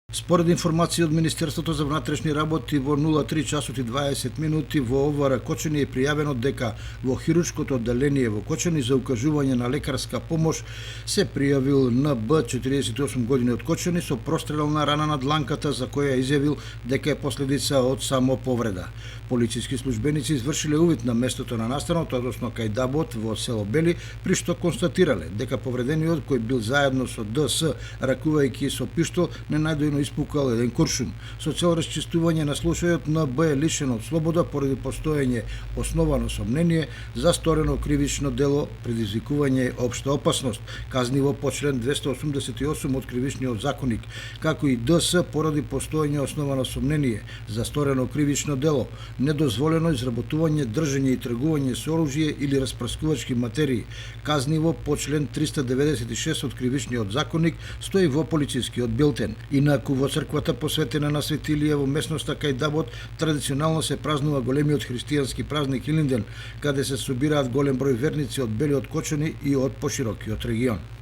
Според информација од Министерството за внатрешни работи во 03 часот и 20 минути во ОВР Кочани е пријавено дека во хируршкото одделение во Кочани за укажување на лекарска помош се пријавил НБ 48 години од Кочани со прострелна рана на дланката за која изјавил дека е последица од самоповреда. Полициски службеници извршиле увид на местото на настанот, односно кај Дабот во село Бели, при што констатирале дека повредениот кој бил заедно со ДС ракувајќи со пиштол ненајдојно испукал еден куршум. Со цел расчистување на случајот НБ е лишен од слобода поради постоење основано сомнение за сторено кривично дело предизвикување општа опасност, казниво по член 288 од Кривичниот законник, како и ДС поради постоење основано сомнение за сторено кривично дело, недозволено изработување, држење и тргување со оружје или распрскувачки материи, казниво по член 396 од Кривичниот законник, стои во полицискиот билтен. Инаку во црквата посветена на Свети Илија во местноста кај Дабот традиционално се празнува големиот христијански празник Илинден, каде се собираат голем број верници од Белиот Кочани и од поширокиот регион.